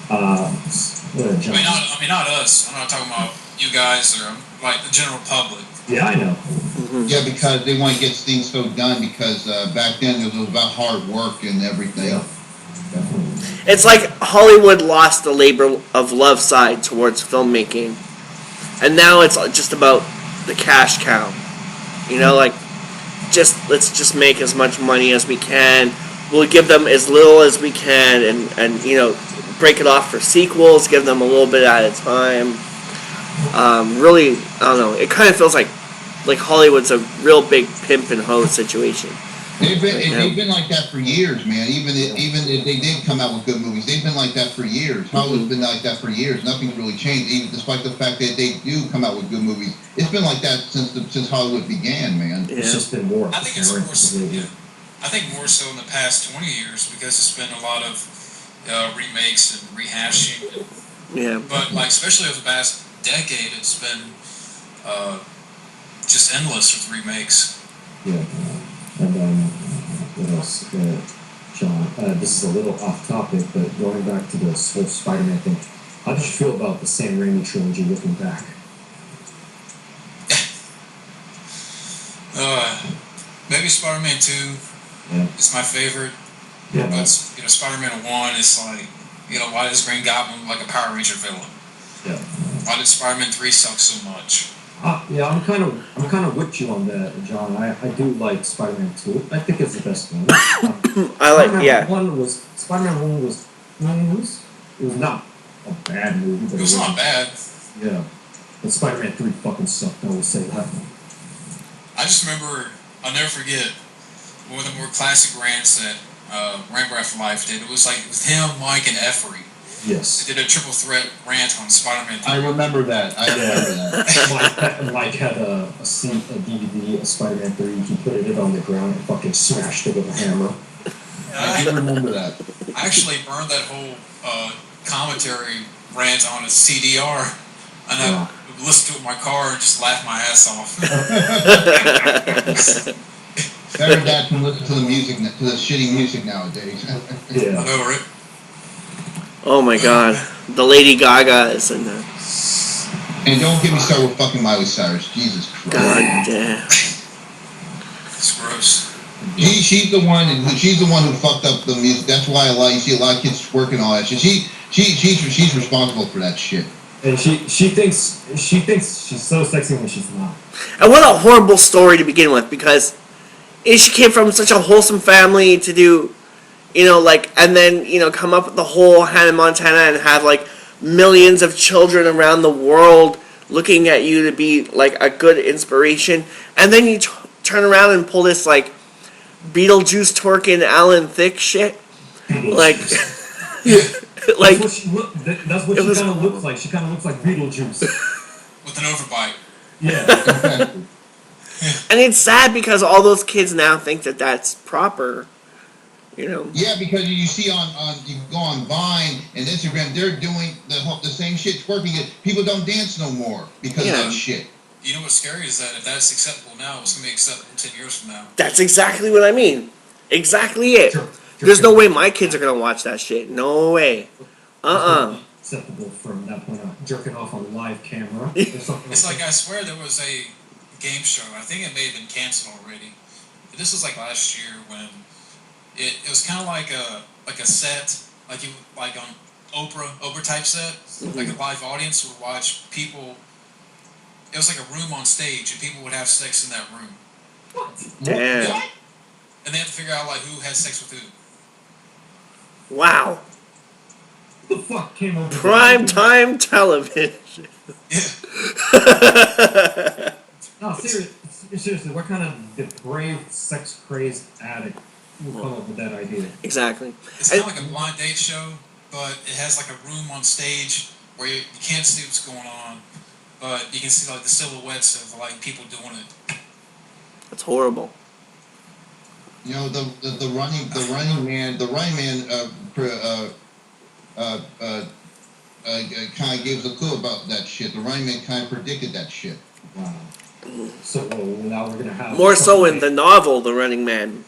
John. I mean, not us. I'm not talking about you guys or like the general public. Yeah, I know. Yeah, because they want to get things so done. Because back then it was about hard work and everything. Yeah. It's like Hollywood lost the labor of love side towards filmmaking, and now it's just about the cash cow. You know, like let's just make as much money as we can. We'll give them as little as we can, and you know, break it off for sequels. Give them a little bit at a time. Really, I don't know. It kind of feels like Hollywood's a real big pimp and hoe situation. They've been like that for years, man. Even if they did come out with good movies, they've been like that for years. Hollywood's been like that for years. Nothing's really changed, even despite the fact that they do come out with good movies. It's been like that since Hollywood began, man. Yeah. It's just been more. I think it's more so. Yeah. I think more so in the past 20 years because it's been a lot of remakes and rehashing. Yeah. But like especially over the past decade, it's been just endless with remakes. Yeah. And what else, John? This is a little off topic, but going back to the whole Spider-Man thing, how did you feel about the Sam Raimi trilogy looking back? Maybe Spider-Man 2 is my favorite. Yeah. But Spider-Man 1 is like, why does Green Goblin look like a Power Ranger villain? Yeah. Why did Spider-Man 3 suck so much? Yeah, I'm kind of with you on that, John. I do like Spider-Man 2. I think it's the best one. Spider-Man 1 was it was not a bad movie, but it was not bad. Yeah, but Spider-Man 3 fucking sucked. I will say that. I just remember, I'll never forget one of the more classic rants that Rambo Life did. It was like with him, Mike, and Effery. Yes. They did a triple threat rant on Spider-Man 3. I remember that. Mike had a DVD of Spider-Man 3. He put it on the ground and fucking smashed it with a hammer. I do remember that. I actually burned that whole commentary rant on a CDR, and I listened to it in my car and just laughed my ass off. Better dad can listen to the music, to the shitty music nowadays. Yeah. I know, right? Oh my God, the Lady Gaga is in there. And don't get me started with fucking Miley Cyrus. Jesus Christ. God damn. It's gross. She's the one who fucked up the music. That's why you see a lot of kids twerking all that shit. She's responsible for that shit. And she thinks she's so sexy when she's not. And what a horrible story to begin with, because she came from such a wholesome family to do, and then, come up with the whole Hannah Montana and have, millions of children around the world looking at you to be, a good inspiration. And then you turn around and pull this, Beetlejuice twerking Alan Thicke shit. That's what she kind of looks like. She kind of looks like Beetlejuice. With an overbite. Yeah. And it's sad because all those kids now think that that's proper. Yeah, because you see you go on Vine and Instagram, they're doing the same shit, twerking it. People don't dance no more because of that shit. You know what's scary is that if that's acceptable now, it's going to be acceptable 10 years from now. That's exactly what I mean. Exactly it. Sure. There's no way my kids are going to watch that shit. No way. Acceptable from that point on. Jerking off on live camera. It's like, I swear there was a game show. I think it may have been canceled already. But this was last year when it was kind of like a set, like on Oprah type set. Mm-hmm. Like a live audience would watch people. It was like a room on stage, and people would have sex in that room. What? Yeah. And they had to figure out who had sex with who. Wow. What the fuck came over? Prime time television. Yeah. No, seriously, what kind of depraved, sex-crazed addict would come up with that idea? Exactly. It's kind of like a blind date show, but it has a room on stage where you can't see what's going on, but you can see the silhouettes of people doing it. That's horrible. The running man kind of gave us a clue about that shit. The Running Man kind of predicted that shit. Wow. So now we're gonna have more so in the novel, The Running Man.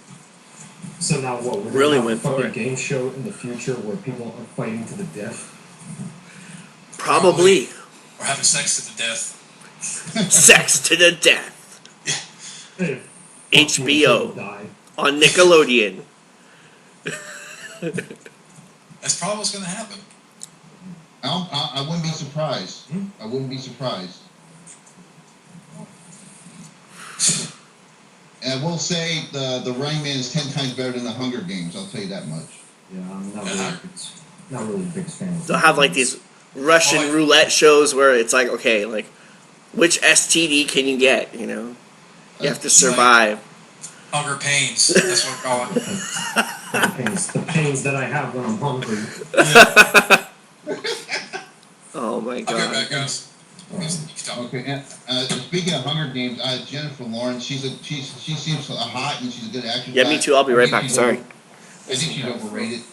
So now what? We're really gonna went have for a it. Game show in the future where people are fighting to the death. Probably. Or having sex to the death. Sex to the death. HBO on Nickelodeon. That's probably what's going to happen. I wouldn't be surprised. I wouldn't be surprised. And I will say the Running Man is 10 times better than the Hunger Games. I'll tell you that much. Yeah, I'm not really a big fan. They'll have like these Russian roulette shows where it's like, okay, like which STD can you get? You know, you have to survive. Like hunger pains. That's what we call it. The pains that I have when I'm hungry. Yeah. Oh my god. Okay, back guys. Okay, and speaking of Hunger Games, Jennifer Lawrence, she seems hot and she's a good actress. Yeah, me too. I'll be right back. Sorry. I think she's overrated.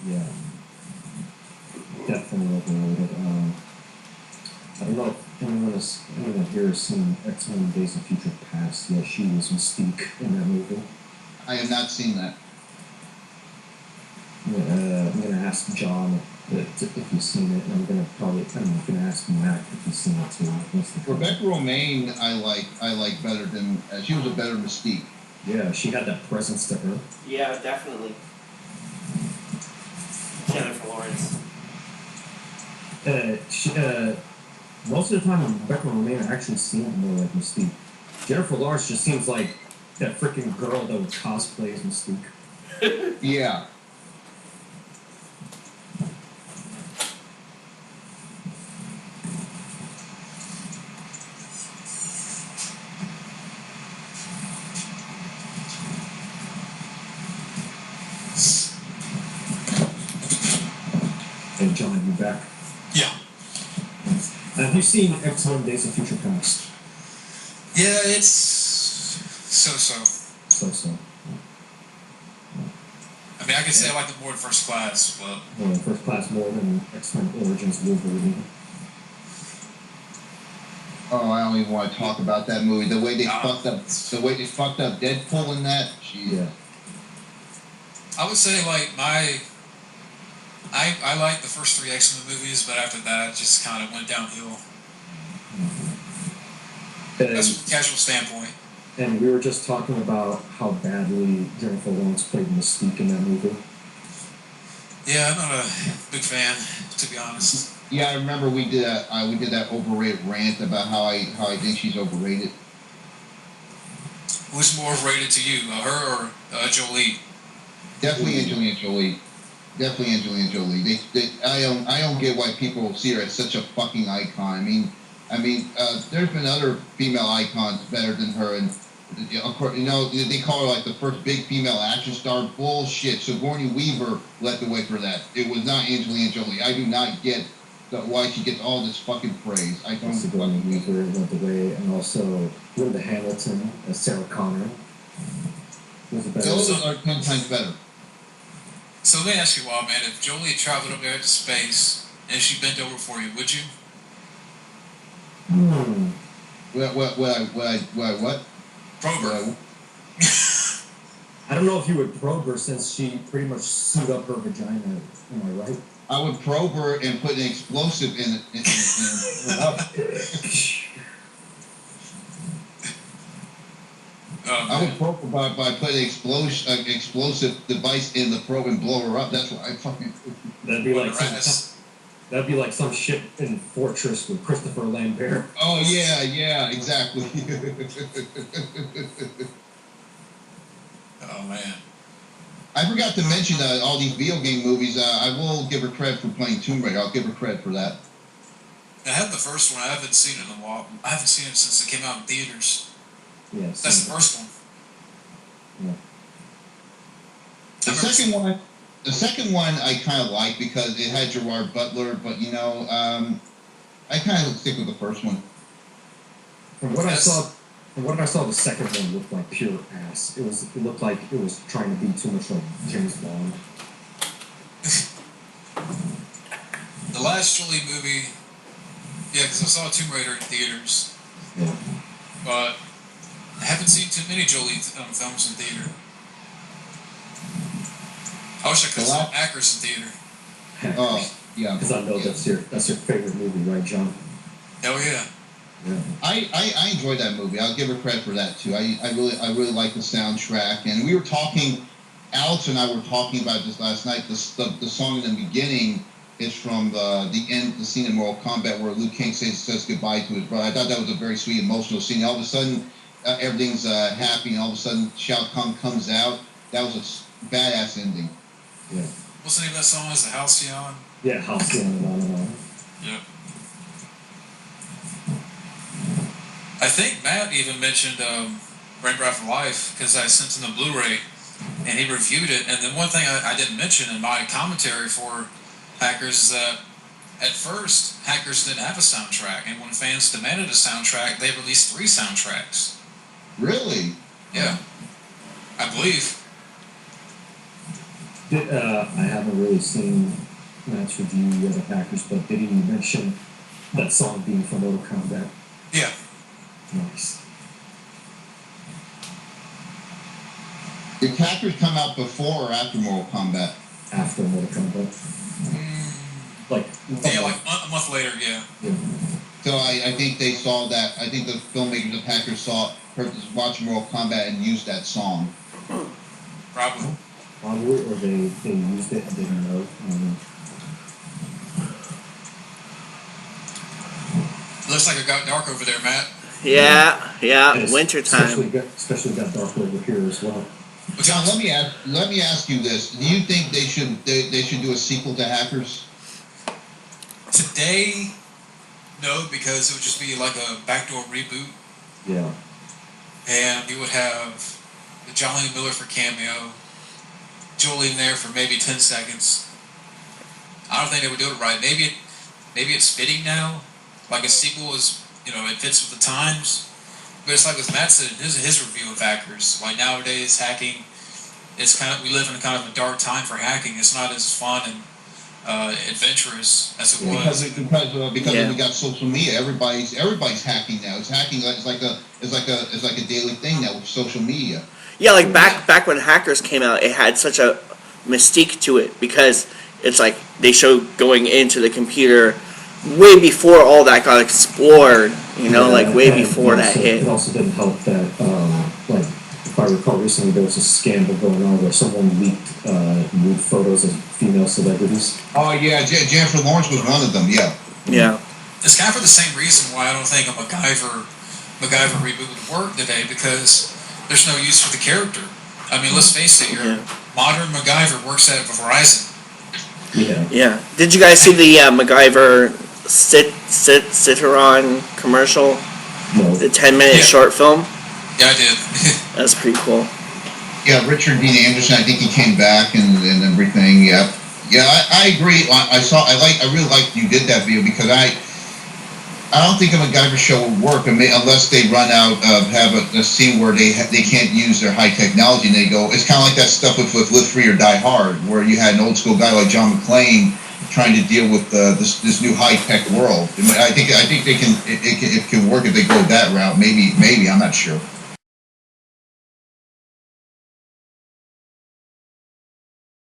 Yeah, definitely overrated. I don't know if anyone here has seen X-Men Days of Future Past. Yeah, she was Mystique in that movie. I have not seen that. I'm gonna ask John if he's seen it, and I'm gonna ask Matt if he's seen it too. Rebecca Romaine, I like better than she was a better Mystique. Yeah, she had that presence to her. Yeah, definitely. Jennifer Lawrence. Most of the time, Rebecca Romaine actually seemed more like Mystique. Jennifer Lawrence just seems like that freaking girl that would cosplay as Mystique. Yeah. Hey, John, you back? Yeah. Have you seen X-Men Days of Future Past? Yeah, it's so-so. So. I mean, I could say I like it more than First Class, but... More than First Class, more than X-Men Origins Wolverine. Oh, I don't even want to talk about that movie. The way they fucked up Deadpool in that. Jeez. Yeah. I would say, like, I like the first 3 X-Men movies, but after that, it just kind of went downhill. That's from a casual standpoint. And we were just talking about how badly Jennifer Lawrence played Mystique in that movie. Yeah, I'm not a big fan, to be honest. Yeah, I remember we did that overrated rant about how I think she's overrated. Who's more overrated to you, her or Jolie? Definitely Angelina Jolie. Definitely Angelina Jolie. I don't get why people see her as such a fucking icon. I mean, there's been other female icons better than her, and of course, they call her like the first big female action star. Bullshit. Sigourney Weaver led the way for that. It was not Angelina Jolie. I do not get why she gets all this fucking praise. I don't. Sigourney Weaver led the way, and also Linda Hamilton as Sarah Connor. Those are 10 times better. So let me ask you, man, if Jolie had traveled up there to space and she bent over for you, would you? What? Probe her. I don't know if you would probe her since she pretty much sewed up her vagina. Am I right? I would probe her and put an explosive in it. I would probe her by putting an explosive device in the probe and blow her up. That's what I fucking. That'd be like some shit in Fortress with Christopher Lambert. Oh yeah, exactly. Oh man. I forgot to mention all these video game movies. I will give her credit for playing Tomb Raider. I'll give her credit for that. I have the first one. I haven't seen it in a while. I haven't seen it since it came out in theaters. Yes. That's the first one. Yeah. The second one I kind of like because it had Gerard Butler, but I kind of stick with the first one. From what I saw, the second one looked like pure ass. It looked like it was trying to be too much like James Bond. The last Jolie movie, yeah, because I saw Tomb Raider in theaters. Yeah. But I haven't seen too many Jolie films in theater. I wish I could have seen Hackers in theater. Yeah. Because I know that's your favorite movie, right, John? Oh yeah. Yeah. I enjoyed that movie. I'll give her credit for that too. I really like the soundtrack, and we were talking. Alex and I were talking about this last night. The song in the beginning is from the end, the scene in Mortal Kombat where Liu Kang says goodbye to his brother. I thought that was a very sweet, emotional scene. All of a sudden, everything's happy, and all of a sudden, Shao Kahn comes out. That was a badass ending. Yeah. What's the name of that song? Is it Halcyon? Yeah, Halcyon and on. Yep. I think Matt even mentioned Rainbow for Life because I sent him the Blu-ray and he reviewed it. And then one thing I didn't mention in my commentary for Hackers is that at first Hackers didn't have a soundtrack, and when fans demanded a soundtrack, they released 3 soundtracks. Really? Yeah, I believe. I haven't really seen Matt's review of the Hackers, but did he mention that song being from Mortal Kombat? Yeah. Nice. Did Hackers come out before or after Mortal Kombat? After Mortal Kombat. Like a month later, yeah. So I think they saw that. I think the filmmakers of Hackers watched Mortal Kombat and used that song. Probably. Probably, or they used it and didn't know. Looks like it got dark over there, Matt. Yeah, winter time. Especially got dark over here as well. John, let me ask you this: do you think they should do a sequel to Hackers? Today, no, because it would just be like a backdoor reboot. Yeah. And you would have John Lee Miller for cameo, Joel in there for maybe 10 seconds. I don't think they would do it right. Maybe it's fitting now. Like a sequel is, it fits with the times. But it's like with Matt said in his review of Hackers. Like nowadays, hacking, we live in kind of a dark time for hacking. It's not as fun and adventurous as it was. Because we got social media. Everybody's hacking now. It's hacking. It's like a daily thing now with social media. Yeah, like back when Hackers came out, it had such a mystique to it because it's like they showed going into the computer way before all that got explored, way before that hit. It also didn't help that, if I recall recently, there was a scandal going on where someone leaked nude photos of female celebrities. Oh yeah, Jennifer Lawrence was one of them. Yeah. Yeah. It's kind of for the same reason why I don't think a MacGyver reboot would work today, because there's no use for the character. I mean, let's face it, your modern MacGyver works at Verizon. Yeah. Did you guys see the MacGyver Citron commercial? No. The 10-minute short film? Yeah, I did. That's pretty cool. Yeah, Richard Dean Anderson. I think he came back and everything. Yeah. I agree. I really like you did that video, because I don't think a MacGyver show would work unless they run out of have a scene where they can't use their high technology, and they go. It's kind of like that stuff with Live Free or Die Hard, where you had an old school guy like John McClane trying to deal with this new high tech world. I think it can work if they go that route. Maybe I'm not sure.